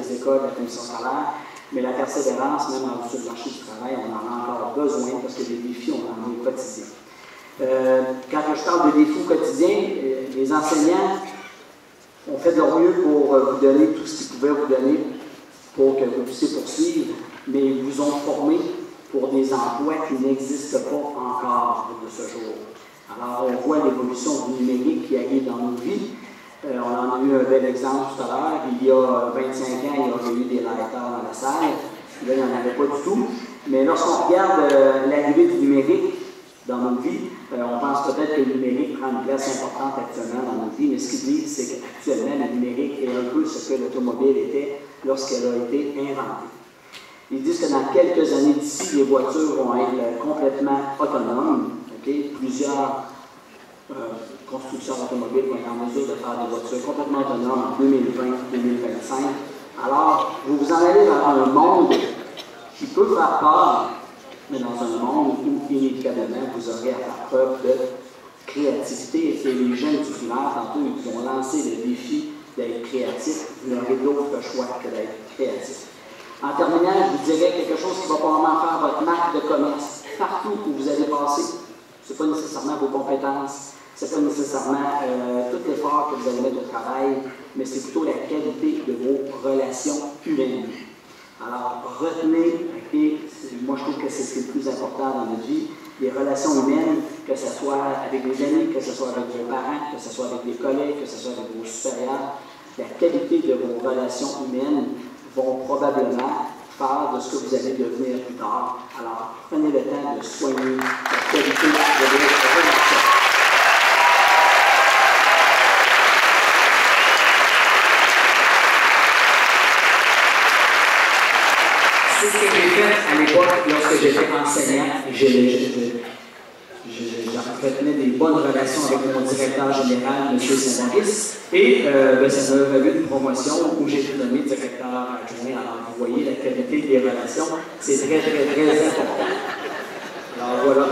des écoles, de la commission scolaire, mais la persévérance, même sur le marché du travail, on en a encore besoin parce que les défis, on en a au quotidien. Quand je parle de défis quotidiens, les enseignants ont fait de leur mieux pour vous donner tout ce qu'ils pouvaient vous donner pour que vous puissiez poursuivre, mais ils vous ont formé pour des emplois qui n'existent pas encore de ce jour. Alors, on voit l'évolution du numérique qui arrive dans nos vies. On en a eu un bel exemple tout à l'heure. Il y a 25 ans, il y aurait eu des lighters dans la salle. Là, il n'y en avait pas du tout. Mais lorsqu'on regarde l'arrivée du numérique dans nos vies, on pense peut-être que le numérique prend une place importante actuellement dans nos vies, mais ce qu'ils disent, c'est qu'actuellement, le numérique est un peu ce que l'automobile était lorsqu'elle a été inventée. Ils disent que dans quelques années d'ici, les voitures vont être complètement autonomes. Okay? Plusieurs constructeurs automobiles vont être en mesure de faire des voitures complètement autonomes en 2020-2025. Alors, vous vous en allez vers un monde qui peut faire peur, mais dans un monde où, inévitablement, vous aurez à faire preuve de créativité. Et les jeunes du primaire, tantôt, ils ont lancé le défi d'être créatifs. Vous n'aurez d'autre choix que d'être créatif. En terminant, je vous dirais quelque chose qui va probablement faire votre marque de commerce. Partout où vous allez passer, ce n'est pas nécessairement vos compétences, ce n'est pas nécessairement tout l'effort que vous allez mettre au travail, mais c'est plutôt la qualité de vos relations humaines. Alors, retenez, et moi je trouve que c'est ce qui est le plus important dans notre vie, les relations humaines, que ce soit avec des amis, que ce soit avec vos parents, que ce soit avec des collègues, que ce soit avec vos supérieurs, la qualité de vos relations humaines vont probablement faire de ce que vous allez devenir plus tard. Alors, prenez le temps de soigner la qualité de votre relation. C'est ce que j'ai fait à l'époque lorsque j'étais enseignant. J'entretenais des bonnes relations avec mon directeur général, M. Saint-Maurice, et ça m'a valu une promotion où j'ai été nommé directeur adjoint. Alors, vous voyez, la qualité des relations, c'est très, très, très important. Alors, voilà.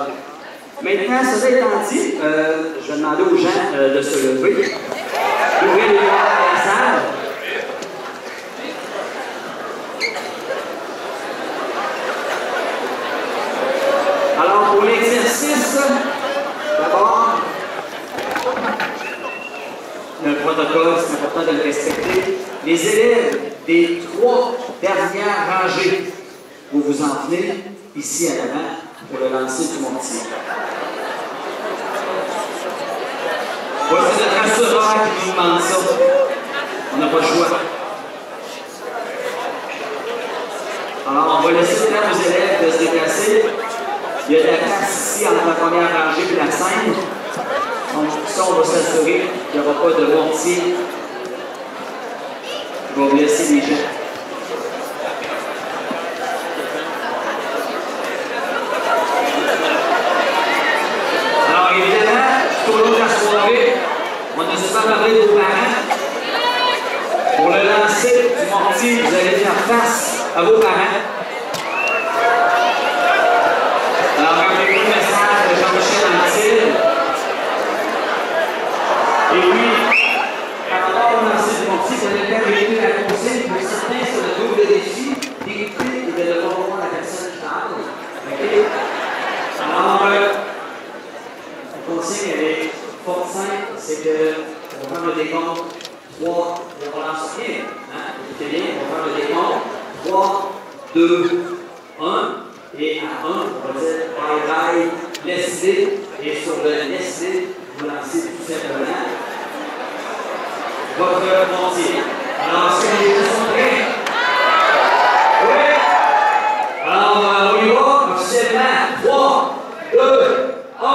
Maintenant, ça étant dit, je vais demander aux gens de se lever, d'ouvrir les portes de la salle. Alors, pour l'exercice, d'abord, le protocole, c'est important de le respecter. Les élèves des 3 dernières rangées, vous vous en venez ici à l'avant pour le lancer du mortier. Voici notre assureur qui nous demande ça. On n'a pas le choix. Alors, on va laisser le temps aux élèves de se déplacer. Il y a de la place ici entre la première rangée et la scène. Donc, ça, on va s'assurer qu'il n'y aura pas de mortier qui va blesser les gens. Alors, évidemment, tout au long de la soirée, on ne se pas parler de vos parents. Pour le lancer du mortier, vous allez faire face à vos parents. Alors, rappelez-vous le message de Jean-Michel Antille. Et puis, par rapport au lancer du mortier, vous allez faire éviter la consigne pour certains sur le double défi d'éviter et de ne pas voir la personne qui parle. Okay? Alors, la consigne, elle est fort simple, c'est qu'on va faire le décompte 3, on va lancer rien. Hein? Écoutez bien, on va faire le décompte 3, 2, 1. Et à 1, on va dire bye bye, laissez, et sur le laissez, vous lancez tout simplement votre mortier. Alors, est-ce que les gens sont prêts? Oui? Alors, on y va, officiellement, 3, 2, 1.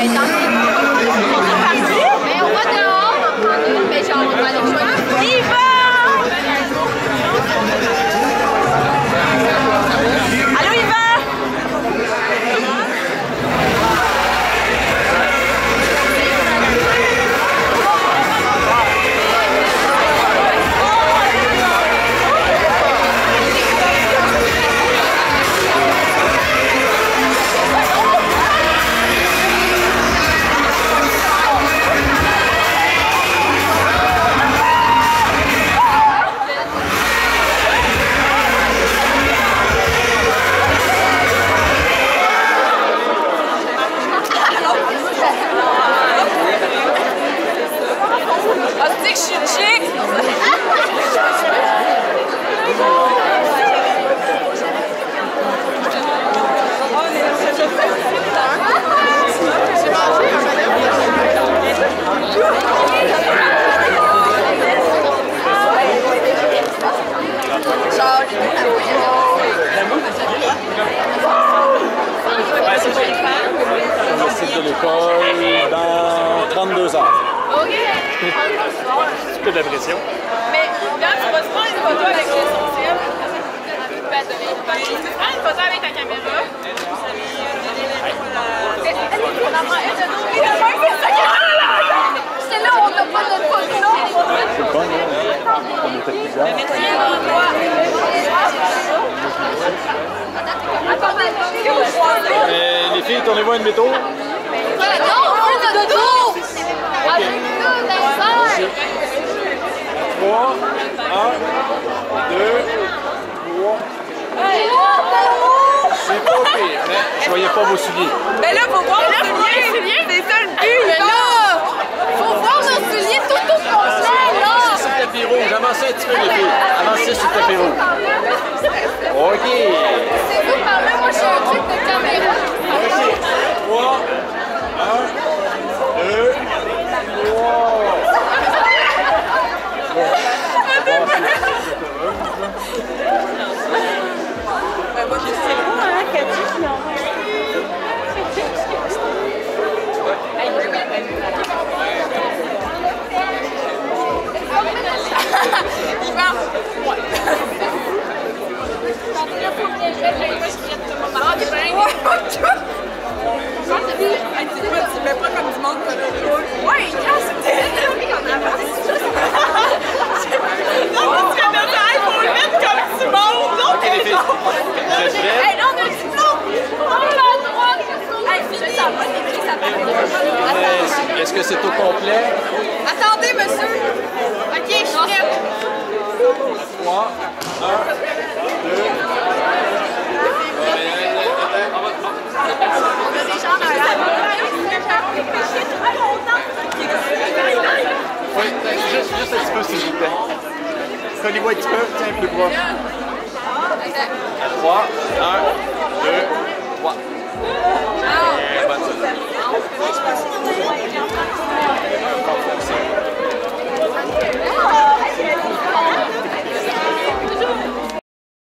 ben tant pis. Mais on va dehors, on va prendre une, mais genre on va aller jouer. Yvan! Allô Yvan? De l'école dans 32 heures. OK. Un peu de la pression. Mais là, tu vas te prendre une photo avec les sourcils. Tu te prends une photo avec ta caméra. On en prend une de nous. C'est là où on n'a pas notre photo. C'est bon, hein? On était plusieurs. Les filles, tournez-vous à une métaux. Non, on a de dos. Ah, j'ai vu ça dans le sol. 3, 1, 2, 3. C'est pas pire, mais je voyais pas vos souliers. Mais là, faut voir nos souliers. C'est ça le but. Mais là, faut voir nos souliers tout au complet, là. Sur le tapis rouge, avancez un petit peu les filles. Avancez sur le tapis rouge. OK. C'est vous par là, moi j'ai un truc de caméra. 3, 1, 2, 3. Moi, je sais pas, hein, Cathy, qui en Tu fais pas comme du monde que là. Ouais, quand c'était en avance. Non, parce que notre il faut le mettre comme du monde. Non, OK, les filles. Vous êtes prêts? hey, non, on a dit non. On a le droit. Hey, je sens pas les filles, ça fait. Est-ce que c'est au complet? Attendez, monsieur. OK, je suis prête. 3, 1, 2. Oui, juste un petit peu, s'il vous plaît. Collez-vous un petit peu, tiens, plus proche. 3, 1, 2, 3.